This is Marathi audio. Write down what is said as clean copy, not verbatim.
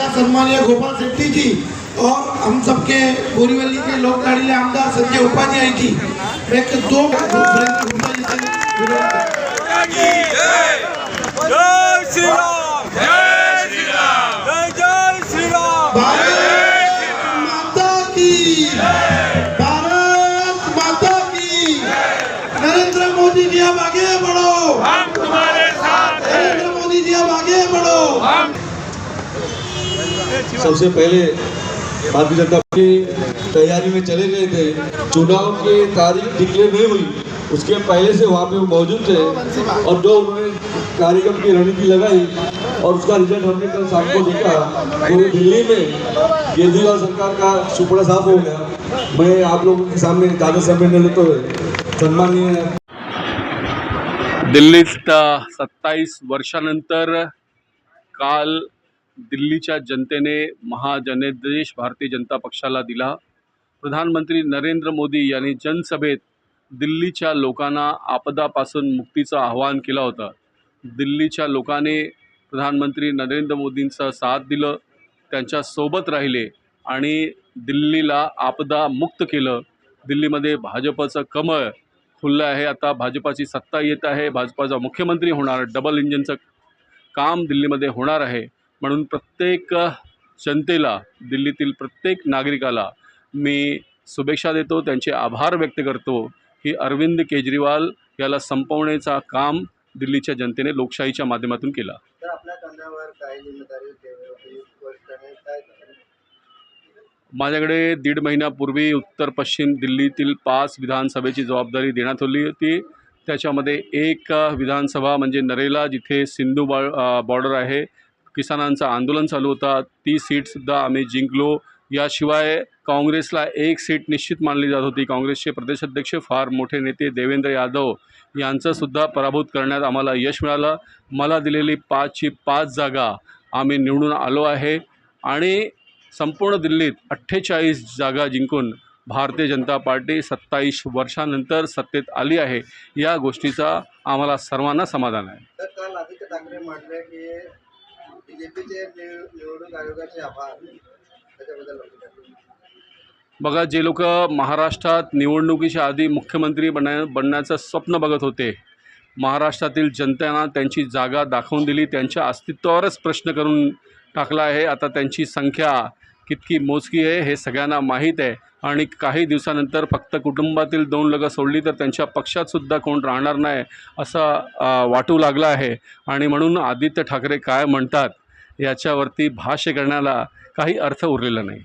का सम्मानीय गोपाल शेट्टी जी और हम सबके बोरीवली के लोक लाडीले आमदार संजय उपाध्याय जी एक दो सुरेंद्र गुप्ता जी से विनोद जय श्री राम, जय श्री राम, जय श्री राम। भारत माता की, भारत माता की। नरेंद्र मोदी जी अब आगे बढ़ो, हम तुम्हारे साथ हैं। नरेंद्र मोदी जी अब आगे बढ़ो। सबसे पहले भारतीय जनता पार्टी तैयारी में चले गए थे। चुनाव की तारीख डिक्लेयर नहीं हुई, उसके पहले से वहाँ पे मौजूद थे और जो उन्होंने कार्यक्रम की रणनीति लगाई और उसका रिजल्ट हमने कल शाम को देखा। तो दिल्ली में केजरीवाल सरकार का सुपड़ा साफ हो गया। मैं आप लोगों के सामने ज़्यादा समय न लेते हुए सन्माननीय दिल्लीत 27 वर्षानंतर काल दिल्लीच्या जनतेने महाजनादेश भारतीय जनता पक्षाला दिला। प्रधानमंत्री नरेंद्र मोदी यांनी जनसभेत दिल्लीच्या लोकांना आपदापासून मुक्तीचं आवाहन केलं होतं। दिल्लीच्या लोकांनी प्रधानमंत्री नरेंद्र मोदींचा साथ दिलं, त्यांच्या सोबत राहिले आणि दिल्लीला आपदा मुक्त केलं। दिल्लीमध्ये भाजपचं कमळ खुललं आहे। आता भाजपाची सत्ता येत आहे, भाजपाचा मुख्यमंत्री होणार, डबल इंजिनचं काम दिल्लीमध्ये होणार आहे। म्हणून प्रत्येक जनतेला, दिल्लीतील प्रत्येक नागरिकाला मी शुभेच्छा देतो, त्यांचे आभार व्यक्त करतो की अरविंद केजरीवाल याला संपवण्याचा काम दिल्लीच्या जनतेने लोकशाहीच्या माध्यमातून केला। तर आपल्या कांद्यावर काय जिम्मेदारी स्पष्टपणे काय माझ्याकडे 1.5 महिन्यापूर्वी उत्तर पश्चिम दिल्लीतील 5 विधानसभेची जबाबदारी देण्यात आली होती। त्याच्यामध्ये एक विधानसभा म्हणजे नरेला, जिथे सिंधू बॉर्डर आहे, किसानांचं आंदोलन चालू होता, ती सीटसुद्धा आम्ही जिंकलो। याशिवाय काँग्रेसला 1 सीट निश्चित मानली जात होती। काँग्रेसचे प्रदेशाध्यक्ष फार मोठे नेते देवेंद्र यादव यांचंसुद्धा पराभूत करण्यात आम्हाला यश मिळालं। मला दिलेली 5ची 5 जागा आम्ही निवडून आलो आहे आणि संपूर्ण दिल्लीत 48 जागा जिंकून भारतीय जनता पार्टी 27 वर्षानंतर सत्तेत आली आहे। या गोष्टीचा आम्हाला सर्वांना समाधान आहे। तर काल आदित्य ठाकरे म्हटले की बीजेपीचे निवडणूक आयोगाचे आभार, त्याच्याबद्दल बघा, जे लोक महाराष्ट्रात निवडणुकीच्या आधी मुख्यमंत्री बनण्याचं स्वप्न बघत होते, महाराष्ट्रातील जनतेनं त्यांची जागा दाखवून दिली, त्यांच्या अस्तित्वावरच प्रश्न करून टाकला आहे। आता त्यांची संख्या कितकी मोजकी आहे हे सगळ्यांना माहीत आहे आणि काही दिवसानंतर फक्त कुटुंबातील 2 लोकं सोडली तर त्यांच्या पक्षातसुद्धा कोण राहणार नाही असं वाटू लागलं आहे। आणि म्हणून आदित्य ठाकरे काय म्हणतात याच्यावरती भाष्य करण्याला काही अर्थ उरलेला नाही।